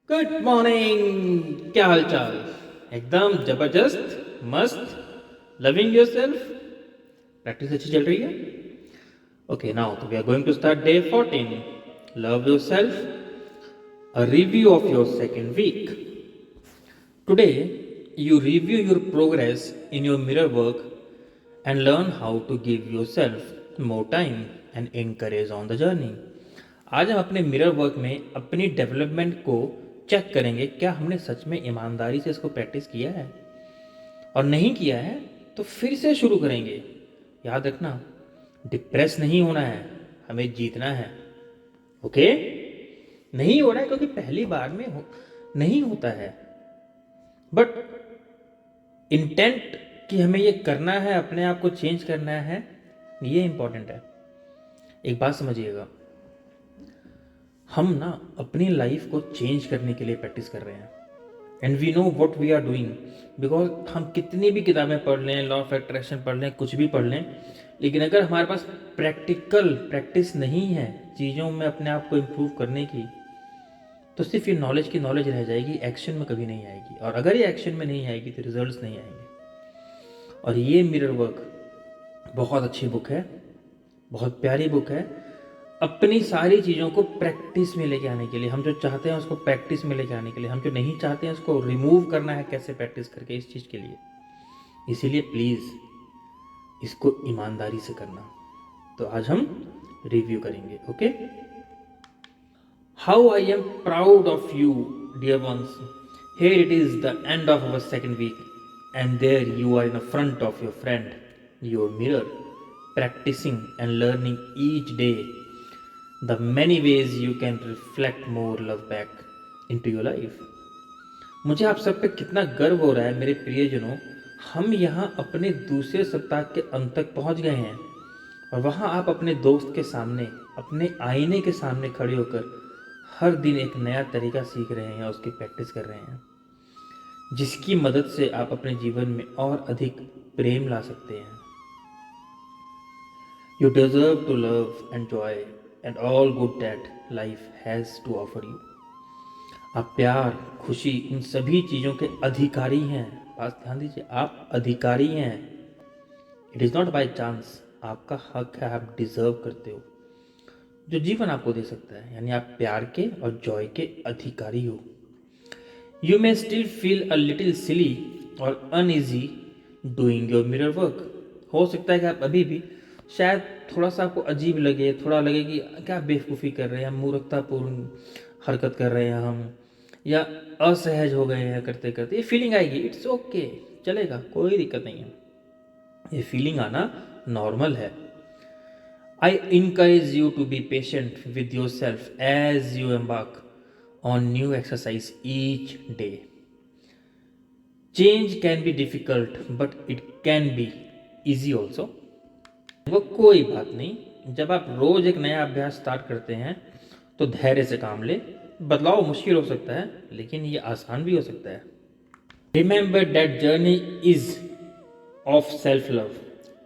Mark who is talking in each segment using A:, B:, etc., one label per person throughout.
A: Good morning. क्या हाल चाल? एकदम जबरदस्त, मस्त, लविंग योरसेल्फ। प्रैक्टिस अच्छी चल रही है? Okay, now we are going to start day 14। Love yourself, a review of your second week. Today, you review your progress in your mirror work and learn how to give yourself more time and encourage on the journey. आज हम अपने mirror work में अपनी development को check करेंगे, क्या हमने सच में ईमानदारी से इसको प्रैक्टिस किया है, और नहीं किया है तो फिर से शुरू करेंगे। याद रखना, डिप्रेस नहीं होना है, हमें जीतना है। ओके? नहीं हो रहा है क्योंकि पहली बार में नहीं होता है, बट इंटेंट कि हमें ये करना है, अपने आप को चेंज करना है, ये इंपॉर्टेंट है। एक बात समझिएगा, हम ना अपनी लाइफ को चेंज करने के लिए प्रैक्टिस कर रहे हैं, and we know what we are doing, because हम कितनी भी किताबें पढ़ लें, लॉ ऑफ अट्रैक्शन पढ़ लें, कुछ भी पढ़ लें, लेकिन अगर हमारे पास प्रैक्टिकल प्रैक्टिस नहीं है चीज़ों में अपने आप को इम्प्रूव करने की, तो सिर्फ ये नॉलेज की नॉलेज रह जाएगी, एक्शन में कभी नहीं आएगी। और अगर ये एक्शन में नहीं आएगी तो रिजल्ट्स नहीं आएंगे। और ये मिरर वर्क बहुत अच्छी बुक है, बहुत प्यारी बुक है, अपनी सारी चीज़ों को प्रैक्टिस में लेके आने के लिए। हम जो चाहते हैं उसको प्रैक्टिस में लेके आने के लिए, हम जो नहीं चाहते हैं उसको रिमूव करना है कैसे प्रैक्टिस करके, इस चीज़ के लिए। इसीलिए प्लीज़ इसको ईमानदारी से करना। तो आज हम रिव्यू करेंगे। Okay? How I am proud of you dear ones. Here it is the end of our second week, and there you are in front of your friend, your mirror, practicing and learning each day the many ways you can reflect more love back into your life. मुझे आप सब पे कितना गर्व हो रहा है मेरे प्रियजनों। हम यहाँ अपने दूसरे सप्ताह के अंत तक पहुँच गए हैं, और वहाँ आप अपने दोस्त के सामने, अपने आईने के सामने खड़े होकर हर दिन एक नया तरीका सीख रहे हैं, उसकी प्रैक्टिस कर रहे हैं, जिसकी मदद से आप अपने जीवन में और अधिक प्रेम ला सकते हैं। You deserve to love and joy and all good that life has to offer you. आप प्यार, खुशी, इन सभी चीज़ों के अधिकारी हैं। बात ध्यान दीजिए, आप अधिकारी हैं। It is not by chance, आपका हक है, आप डिजर्व करते हो जो जीवन आपको दे सकता है। यानी आप प्यार के और जॉय के अधिकारी हो। You may still feel a little silly or uneasy doing your mirror work. हो सकता है कि आप अभी भी शायद थोड़ा सा आपको अजीब लगे, थोड़ा लगे कि क्या बेवकूफ़ी कर रहे हैं हम, मूर्खतापूर्ण हरकत कर रहे हैं हम, या असहज हो गए हैं करते करते। ये फीलिंग आएगी, इट्स ओके, चलेगा, कोई दिक्कत नहीं है। ये फीलिंग आना नॉर्मल है। I encourage you to be patient with yourself as you embark on new exercise each day. Change can be difficult, but it can be easy also. वो कोई बात नहीं, जब आप रोज एक नया अभ्यास स्टार्ट करते हैं तो धैर्य से काम ले। बदलाव मुश्किल हो सकता है, लेकिन ये आसान भी हो सकता है। Remember that journey is of self-love,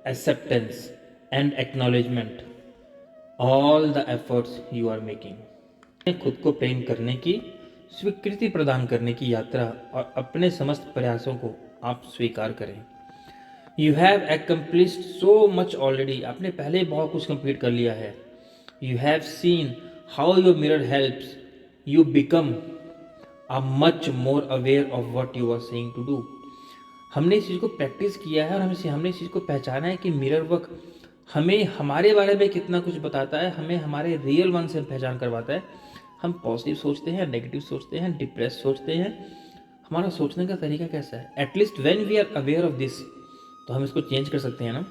A: acceptance and acknowledgement all the efforts you are making. खुद को प्रेम करने की, स्वीकृति प्रदान करने की यात्रा, और अपने समस्त प्रयासों को आप स्वीकार करें। You have accomplished so much already, आपने पहले बहुत कुछ कंप्लीट कर लिया है। You have seen how your mirror helps you become a much more aware of what you are saying to do. हमने इस चीज़ को प्रैक्टिस किया है, और हमने इस चीज़ को पहचाना है कि मिरर वर्क हमें हमारे बारे में कितना कुछ बताता है, हमें हमारे रियल वन से पहचान करवाता है। हम पॉजिटिव सोचते हैं, नेगेटिव सोचते हैं, डिप्रेस सोचते हैं, हमारा सोचने का तरीका कैसा है। At least when we are aware of this, तो हम इसको चेंज कर सकते हैं ना।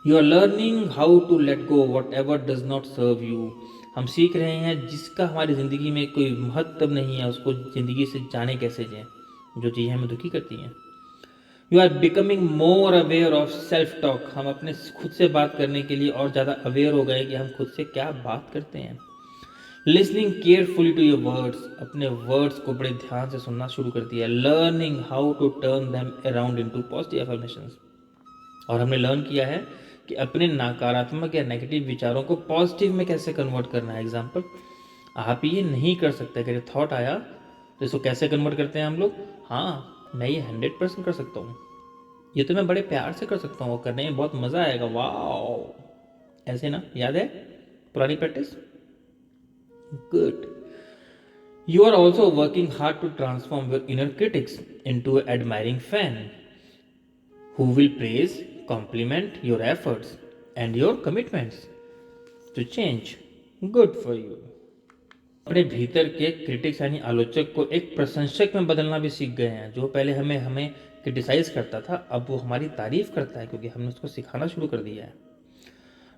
A: You are learning how to let go whatever does not serve you. हम सीख रहे हैं जिसका हमारी ज़िंदगी में कोई महत्व नहीं है, उसको ज़िंदगी से जाने कैसे जाएं, जो चीज़ें हमें दुखी करती हैं। You are becoming more aware of self talk. हम अपने खुद से बात करने के लिए और ज़्यादा अवेयर हो गए कि हम खुद से क्या बात करते हैं। Listening carefully to your words, अपने वर्ड्स को बड़े ध्यान से सुनना शुरू कर दिया। Learning how to turn them around into positive affirmations, और हमने लर्न किया है कि अपने नकारात्मक या नेगेटिव विचारों को पॉजिटिव में कैसे कन्वर्ट करना है। एग्जाम्पल, आप ये नहीं कर सकते। अगर ये थॉट आया तो इसको कैसे कन्वर्ट करते हैं हम लोग, हाँ मैं ये 100% कर सकता हूँ, ये तो मैं बड़े प्यार से कर सकता हूँ, वो करने में बहुत मज़ा आएगा, वाह, ऐसे ना, याद है पुरानी practice. Good. You are also working hard to transform your inner critics into an admiring fan who will praise, compliment your efforts and your commitments to change. Good for you. अपने भीतर के क्रिटिक्स यानी आलोचक को एक प्रशंसक में बदलना भी सीख गए हैं। जो पहले हमें हमें क्रिटिसाइज करता था, अब वो हमारी तारीफ करता है, क्योंकि हमने उसको सिखाना शुरू कर दिया है।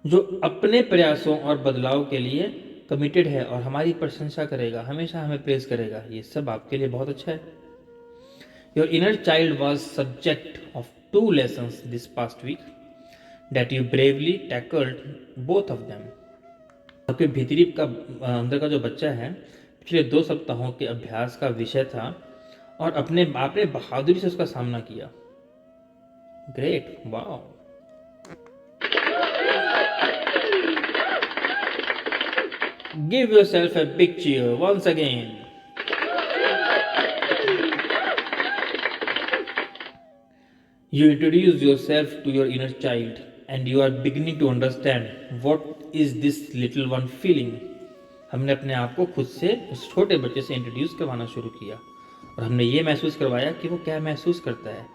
A: जो अपने प्रयासों और बदलाव के लिए कमिटेड है और हमारी प्रशंसा करेगा, हमेशा हमें प्रेज करेगा, ये सब आपके लिए बहुत अच्छा है। Your inner child was subject of 2 lessons this past week that you bravely tackled both of them. आपके भीतरी का अंदर का जो बच्चा है, पिछले 2 सप्ताहों के अभ्यास का विषय था और आपने बहादुरी से उसका सामना किया। Great, wow. Give yourself a big cheer once again. You introduce yourself to your inner child and you are beginning to understand what is this little one feeling. हमने अपने आप को खुद से उस छोटे बच्चे से इंट्रोड्यूस करवाना शुरू किया और हमने ये महसूस करवाया कि वो क्या महसूस करता है।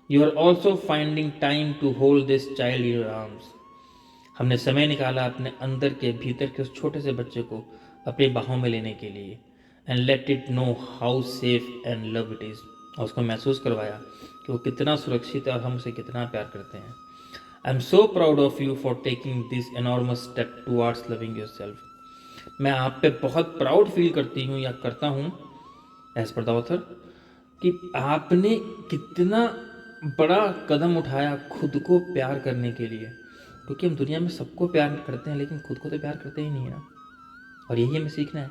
A: You are also finding time to hold this child in your arms. हमने समय निकाला अपने अंदर के भीतर के उस छोटे से बच्चे को अपनी बाहों में लेने के लिए and let it know how safe and love it is. और उसको महसूस करवाया कि वो कितना सुरक्षित है और हम उसे कितना प्यार करते हैं। I am so proud of you for taking this enormous step towards loving yourself. मैं आप पे बहुत प्राउड फील करती हूँ या करता हूँ एज पर द ऑथर, कि आपने कितना बड़ा कदम उठाया खुद को प्यार करने के लिए। क्योंकि हम दुनिया में सबको प्यार करते हैं लेकिन खुद को तो प्यार करते ही नहीं है ना। और यही हमें सीखना है,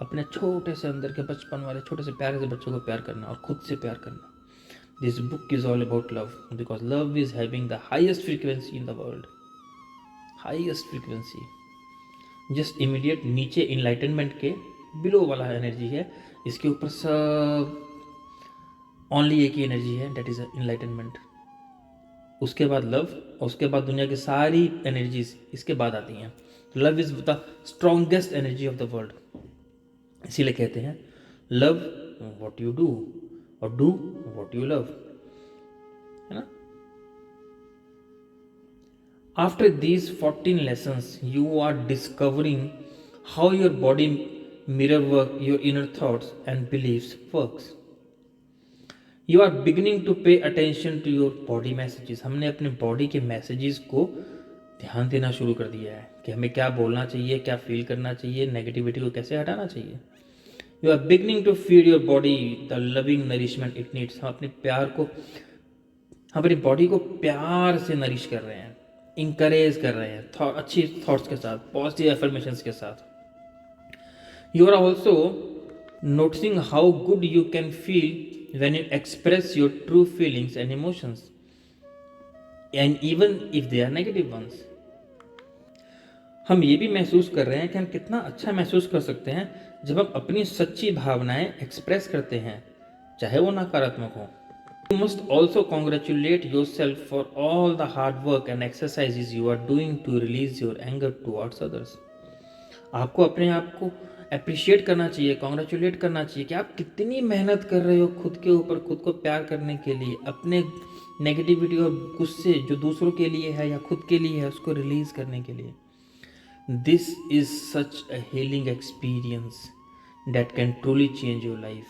A: अपने छोटे से अंदर के बचपन वाले छोटे से प्यारे से बच्चों को प्यार करना और खुद से प्यार करना। This book is all about love because love is having the highest frequency in the world. Highest frequency just immediate नीचे इनलाइटनमेंट के बिलो वाला एनर्जी है, इसके ऊपर सब ओनली एक ही एनर्जी है, दैट इज इनलाइटनमेंट। उसके बाद लव और उसके बाद दुनिया की सारी एनर्जीज इसके बाद आती हैं। Love is the strongest energy of the world. इसीलिए कहते हैं लव व्हाट यू डू और डू व्हाट यू लव, है ना। After these 14 lessons you are discovering how your body mirror work your inner thoughts and believes works. You are beginning to pay attention to your body messages. हमने अपने body के messages को ध्यान देना शुरू कर दिया है कि हमें क्या बोलना चाहिए, क्या फील करना चाहिए, नेगेटिविटी को कैसे हटाना चाहिए। You are beginning to feed your body the loving nourishment it needs. हम अपने प्यार को, हम अपनी बॉडी को प्यार से नरिश कर रहे हैं, इंकरेज कर रहे हैं अच्छी थॉट्स के साथ, पॉजिटिव एफर्मेशंस के साथ। You are also noticing how good you can feel when you express your true feelings and emotions and even if they are negative ones. हम ये भी महसूस कर रहे हैं कि हम कितना अच्छा महसूस कर सकते हैं जब हम अपनी सच्ची भावनाएं एक्सप्रेस करते हैं, चाहे वो नकारात्मक हो। You must also congratulate yourself for all the hard work and exercises you are doing to release your anger towards others. आपको अपने आप को अप्रिशिएट करना चाहिए, कॉन्ग्रेचुलेट करना चाहिए कि आप कितनी मेहनत कर रहे हो खुद के ऊपर, खुद को प्यार करने के लिए, अपने नेगेटिविटी और गुस्से जो दूसरों के लिए है या खुद के लिए है उसको रिलीज करने के लिए। This is such a healing experience that can truly change your life.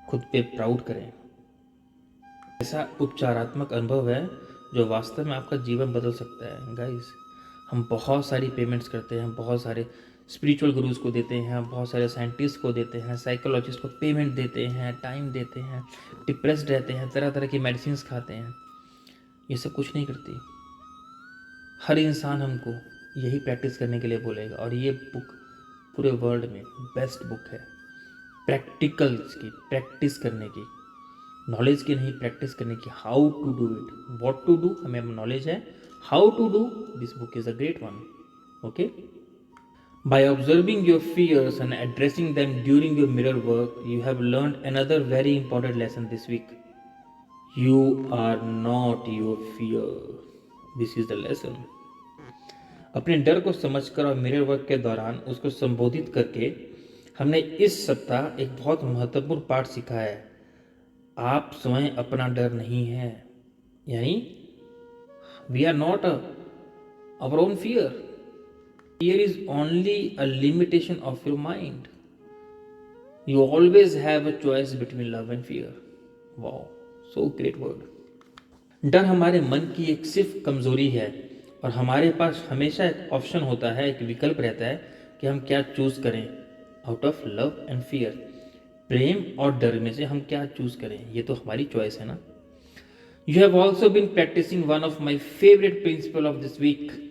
A: खुद पे प्राउड करें। ऐसा उपचारात्मक अनुभव है जो वास्तव में आपका जीवन बदल सकता है। गाइस, हम बहुत सारी पेमेंट्स करते हैं, बहुत सारे स्पिरिचुअल गुरुज को देते हैं, बहुत सारे साइंटिस्ट को देते हैं, साइकोलॉजिस्ट को पेमेंट देते हैं, टाइम देते हैं, डिप्रेस्ड रहते हैं, तरह तरह की मेडिसिन खाते हैं, ये सब कुछ नहीं करती। हर इंसान हमको यही प्रैक्टिस करने के लिए बोलेगा और ये बुक पूरे वर्ल्ड में बेस्ट बुक है प्रैक्टिकल्स की, प्रैक्टिस करने की, नॉलेज की नहीं, प्रैक्टिस करने की। How to do it, what to do हमें नॉलेज है, how to do this book is a great one. Okay, By observing your fears and addressing them during your mirror work, you have learned another very important lesson this week. You are not your fear. This is the lesson. अपने डर को समझकर और mirror work के दौरान उसको संबोधित करके हमने इस सप्ताह एक बहुत महत्वपूर्ण पाठ सीखा है। आप स्वयं अपना डर नहीं है, यानी we are not our own fear. Fear is only a limitation of your mind. You always have a choice between love and fear. Wow, so great word. डर हमारे मन की एक सिर्फ कमजोरी है और हमारे पास हमेशा एक ऑप्शन होता है, एक विकल्प रहता है कि हम क्या चूज करें out of love and fear. प्रेम और डर में से हम क्या चूज करें, ये तो हमारी चॉइस है ना. You have also been practising one of my favourite principle of this week.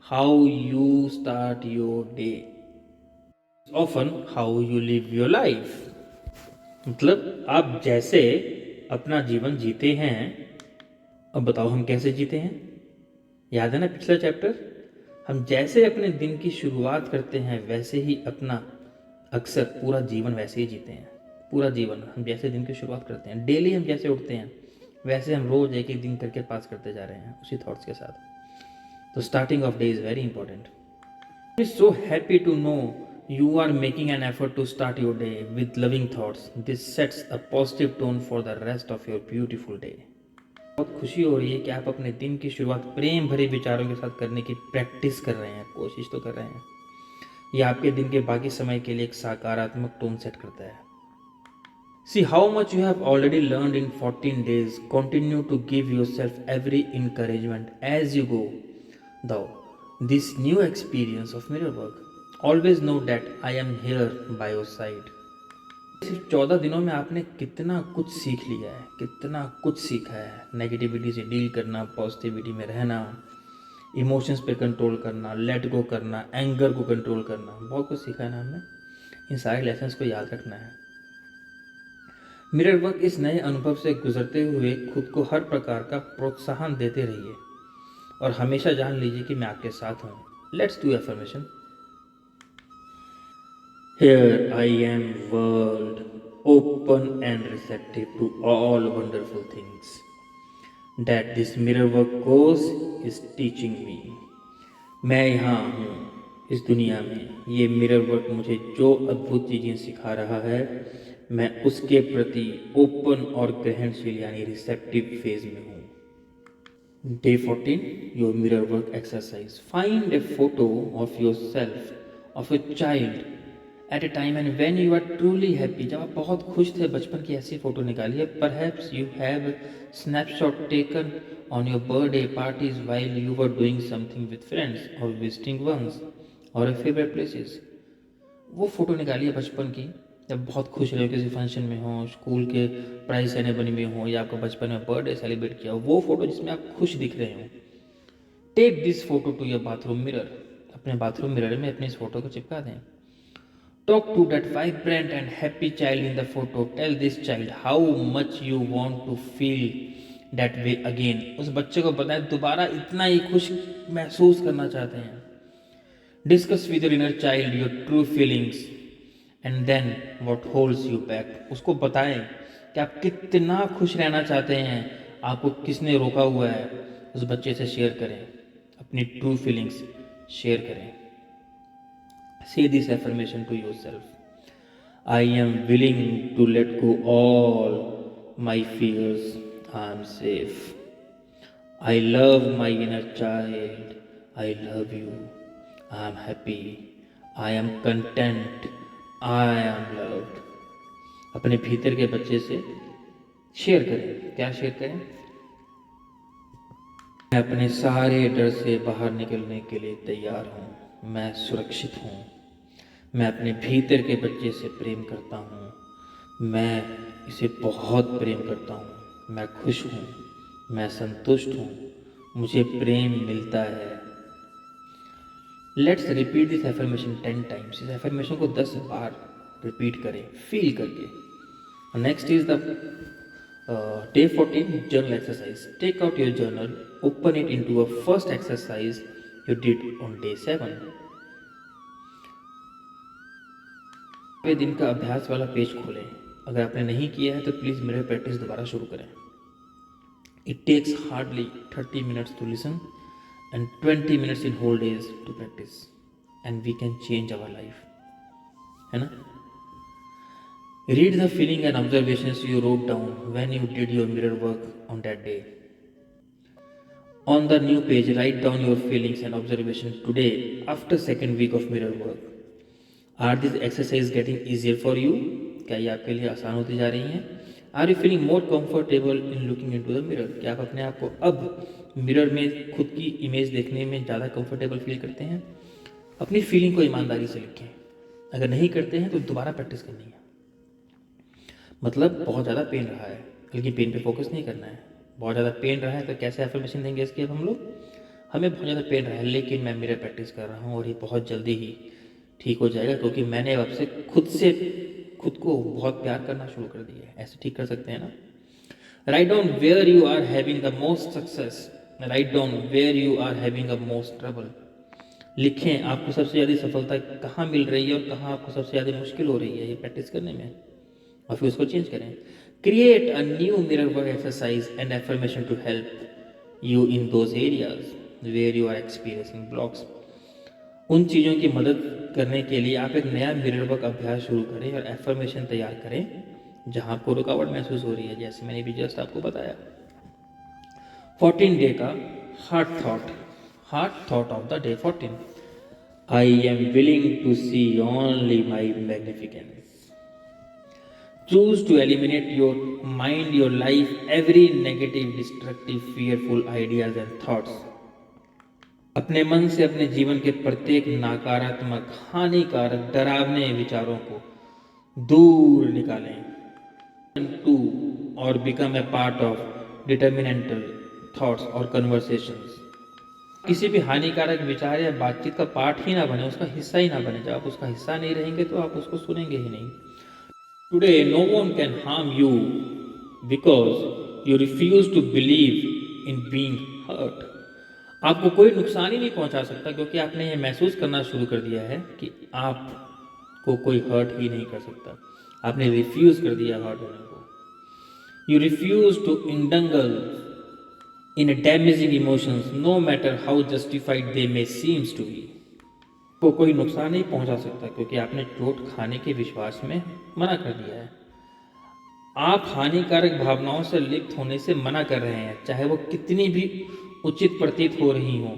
A: How you start your day, often how you live your life. मतलब आप जैसे अपना जीवन जीते हैं. अब बताओ हम कैसे जीते हैं. याद है ना पिछला चैप्टर. हम जैसे अपने दिन की शुरुआत करते हैं वैसे ही अपना अक्सर पूरा जीवन वैसे ही जीते हैं. पूरा जीवन हम जैसे दिन की शुरुआत करते हैं, डेली हम जैसे उठते हैं वैसे हम रोज एक एक दिन करके पास करते जा रहे हैं उसी थॉट्स के साथ. The starting of day is very important. I'm so happy to know you are making an effort to start your day with loving thoughts. This sets a positive tone for the rest of your beautiful day. बहुत खुशी हो रही है कि आप अपने दिन की शुरुआत प्रेम भरे विचारों के साथ करने की प्रैक्टिस कर रहे हैं, कोशिश तो कर रहे हैं. यह आपके दिन के बाकी समय के लिए एक सकारात्मक टोन सेट करता है. See how much you have already learned in 14 days. Continue to give yourself every encouragement as you go though this new experience of mirror work. Always know that I am here by your side. सिर्फ 14 दिनों में आपने कितना कुछ सीख लिया है, कितना कुछ सीखा है. नेगेटिविटी से डील करना, पॉजिटिविटी में रहना, इमोशंस पे कंट्रोल करना, लेट गो करना, एंगर को कंट्रोल करना, बहुत कुछ सीखा है ना हमने. इन सारे लेसन्स को याद रखना है. मिरर वर्क इस नए अनुभव से गुजरते हुए खुद को हर प्रकार का प्रोत्साहन देते रहिए और हमेशा जान लीजिए कि मैं आपके साथ हूँ. Let's do affirmation. Here I am world, open and receptive to all wonderful things that this mirror work course is teaching me. मैं यहाँ हूँ इस दुनिया में. ये मिरर वर्क मुझे जो अद्भुत चीज़ें सिखा रहा है मैं उसके प्रति ओपन और ग्रहणशील यानी रिसेप्टिव फेज में हूँ. Day 14, your mirror work exercise. Find a photo of yourself, of a child, at a time and when you are truly happy. जब आप बहुत खुश थे बचपन की ऐसी फोटो निकालिए. Perhaps you have snapshot taken on your birthday parties while you were doing something with friends or visiting ones or a favorite places. वो फोटो निकालिए बचपन की जब बहुत खुश रहे हो, किसी फंक्शन में हो, स्कूल के प्राइज सेरेमनी में हो या आपको बचपन में बर्थडे सेलिब्रेट किया हो, वो फोटो जिसमें आप खुश दिख रहे हो. Take this photo to your bathroom mirror. अपने बाथरूम मिरर में अपनी इस फोटो को चिपका दें. Talk to that vibrant and happy child in the photo. Tell this child how much you want to feel that way again. उस बच्चे को बताएं दोबारा इतना ही खुश महसूस करना चाहते हैं. Discuss with your inner child your true feelings and then what holds you back. उसको बताएं कि आप कितना खुश रहना चाहते हैं, आपको किसने रोका हुआ है. उस बच्चे से शेयर करें, अपनी ट्रू फीलिंग्स शेयर करें. Say this affirmation to yourself. I am willing to let go all my fears. I am safe. I love my inner child. I love you. I am happy. I am content. I am loved. अपने भीतर के बच्चे से share करें. क्या share करें? मैं अपने सारे डर से बाहर निकलने के लिए तैयार हूँ. मैं सुरक्षित हूँ. मैं अपने भीतर के बच्चे से प्रेम करता हूँ. मैं इसे बहुत प्रेम करता हूँ. मैं खुश हूँ. मैं संतुष्ट हूँ. मुझे प्रेम मिलता है. Let's repeat this affirmation 10 times. इस एफर्मेशन को 10 बार रिपीट करें फील करके. Next is the day 14 journal exercise. Take out your journal, open it into a first exercise you did on day 7. वे दिन का अभ्यास वाला पेज खोलें। अगर आपने नहीं किया है तो प्लीज़ मिरर प्रैक्टिस दोबारा शुरू करें। It takes hardly 30 minutes to listen and 20 minutes in whole days to practise and we can change our life, है ना। Read the feeling and observations you wrote down when you did your mirror work on that day. On the new page, write down your feelings and observations today after second week of mirror work. Are these exercises getting easier for you? क्या ये आपके लिए आसान होती जा रही हैं? Are you feeling more comfortable in looking into the mirror? क्या आप अपने आप को अब मिरर में खुद की इमेज देखने में ज़्यादा कंफर्टेबल फील करते हैं? अपनी फीलिंग को ईमानदारी से लिखें। अगर नहीं करते हैं तो दोबारा प्रैक्टिस करनी है। मतलब बहुत ज़्यादा पेन रहा है, लेकिन पेन पे फोकस नहीं करना है। बहुत ज़्यादा पेन रहा है तो कैसे एफर्मेशन देंगे इसकी अब हम लोग? हमें बहुत ज़्यादा पेन रहा है लेकिन मैं मिरर प्रैक्टिस कर रहा हूँ और ये बहुत जल्दी ही ठीक हो जाएगा, क्योंकि मैंने अब से खुद को बहुत प्यार करना शुरू कर दिया है। ऐसे ठीक कर सकते हैं ना। Write down where you are having the most success, write down where you are having a most trouble. लिखें आपको सबसे ज़्यादा सफलता कहाँ मिल रही है और कहाँ आपको सबसे ज़्यादा मुश्किल हो रही है ये प्रैक्टिस करने में, और फिर उसको चेंज करें। Create a new mirror work exercise and affirmation to help you in those areas where you are experiencing blocks. उन चीज़ों की मदद करने के लिए आप एक नया मिरर वर्क अभ्यास शुरू करें और एफर्मेशन तैयार करें जहां आपको रुकावट महसूस हो रही है, जैसे मैंने भी जस्ट आपको बताया। 14 डे का heart thought of the day 14। I am willing to see only my magnificence. Choose to eliminate your mind, your life, every negative, destructive, fearful ideas and thoughts. अपने मन से अपने जीवन के प्रत्येक नकारात्मक, हानिकारक, डरावने विचारों को दूर निकालें। टू और become a part of detrimental thoughts और कन्वर्सेशंस। किसी भी हानिकारक विचार या बातचीत का पार्ट ही ना बने, उसका हिस्सा ही ना बने। जब आप उसका हिस्सा नहीं रहेंगे तो आप उसको सुनेंगे ही नहीं। Today, no one can harm you because you refuse to believe in being hurt. आपको कोई नुकसान ही नहीं पहुंचा सकता क्योंकि आपने ये महसूस करना शुरू कर दिया है कि आपको कोई हर्ट ही नहीं कर सकता। आपने रिफ्यूज कर दिया हर्ट होने को। यू रिफ्यूज टू इंडंगल in damaging emotions no matter how justified they may seems to be. को कोई नुकसान नहीं पहुंचा सकता क्योंकि आपने चोट खाने के विश्वास में मना कर दिया है। आप हानिकारक भावनाओं से लिप्त होने से मना कर रहे हैं, चाहे वो कितनी भी उचित प्रतीत हो रही हो।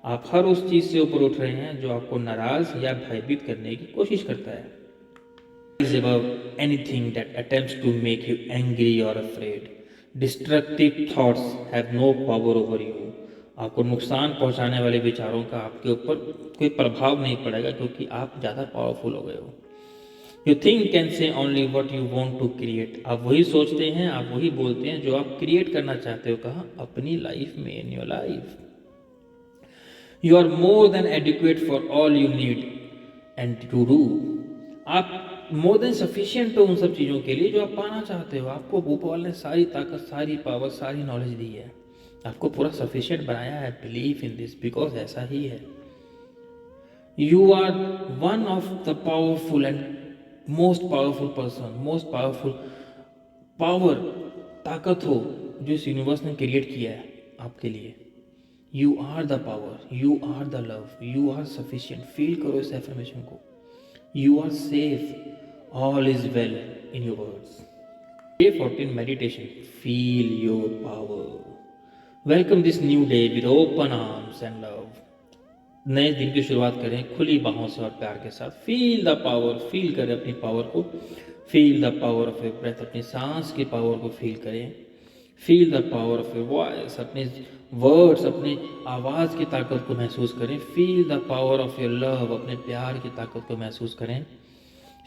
A: आप हर उस चीज से ऊपर उठ रहे हैं जो आपको नाराज या भयभीत करने की कोशिश करता है। Rise above anything that attempts to make you angry or afraid. Destructive thoughts have no power over you. आपको नुकसान पहुंचाने वाले विचारों का आपके ऊपर कोई प्रभाव नहीं पड़ेगा क्योंकि आप ज़्यादा पावरफुल हो गए हो। You think can say only what you want to create. आप वही सोचते हैं, आप वही बोलते हैं जो आप क्रिएट करना चाहते हो। कहाँ? अपनी लाइफ में, in your life. You are more than adequate for all you need and to do. आप मोर देन सफिशियंट हो उन सब चीज़ों के लिए जो आप पाना चाहते हो। आपको ऊपर ने सारी ताकत, सारी पावर, सारी नॉलेज दी है, आपको पूरा सफिशिएंट बनाया है। बिलीव इन दिस, बिकॉज ऐसा ही है। You are one of the powerful and most powerful person, most powerful power, ताकत हो जो इस यूनिवर्स ने क्रिएट किया है आपके लिए। You are the power, you are the love, you are sufficient. Feel करो इस एफर्मेशन को। You are safe, all is well in your words. Day 14 meditation. Feel your power. Welcome this new day with open arms and love. नए दिन की शुरुआत करें खुली बाहों से और प्यार के साथ। फील द पावर, फील करें अपनी पावर को। Feel the power of your breath, अपनी सांस की पावर को फील करें। Feel the power of your voice, अपने वर्ड्स, अपनी आवाज़ की ताकत को महसूस करें। Feel the power of your love, अपने प्यार की ताकत को महसूस करें।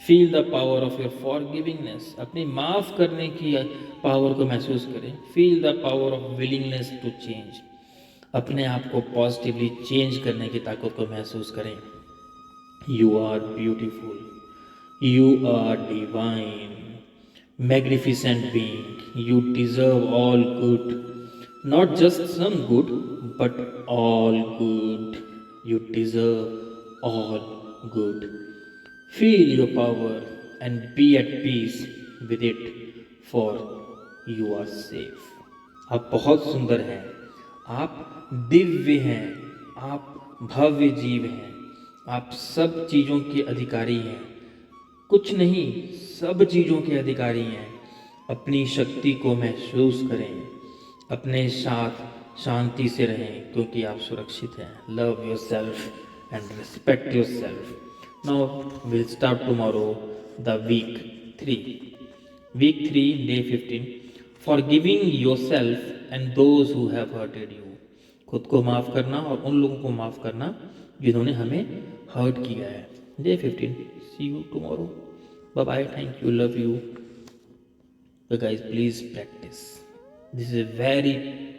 A: Feel the power of your forgivingness, अपनी माफ़ करने की पावर को महसूस करें। Feel the power of willingness to change, अपने आप को पॉजिटिवली चेंज करने की ताकत को महसूस करें। You are beautiful, you are divine, magnificent being, you deserve all good, not just some good but all good. You deserve all good. Feel your power and be at peace with it, for you are safe. आप बहुत सुंदर हैं, आप दिव्य हैं, आप भव्य जीव हैं, आप सब चीज़ों के अधिकारी हैं, कुछ नहीं सब चीज़ों के अधिकारी हैं। अपनी शक्ति को महसूस करें, अपने साथ शांति से रहें क्योंकि आप सुरक्षित हैं। Love your self and respect your self. Now will start tomorrow the week 3। Week 3 day 15। Forgiving your self and those who have hurted you. खुद को माफ़ करना और उन लोगों को माफ़ करना जिन्होंने हमें हर्ट किया है। Day 15। See you tomorrow. Bye bye. Thank you. Love you. So guys, please practice. This is a very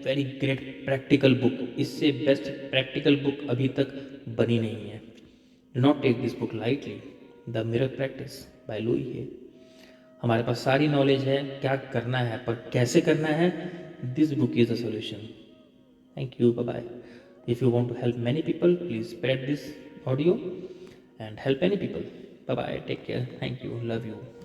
A: very great practical book. इससे बेस्ट प्रैक्टिकल बुक अभी तक बनी नहीं है। Do not take this book lightly. The Mirror Practice by Louis है। हमारे पास सारी knowledge है, क्या करना है पर कैसे करना है, this book is the solution. Thank you. Bye bye. If you want to help many people, please spread this audio and help many people. Bye bye. Take care. Thank you. Love you.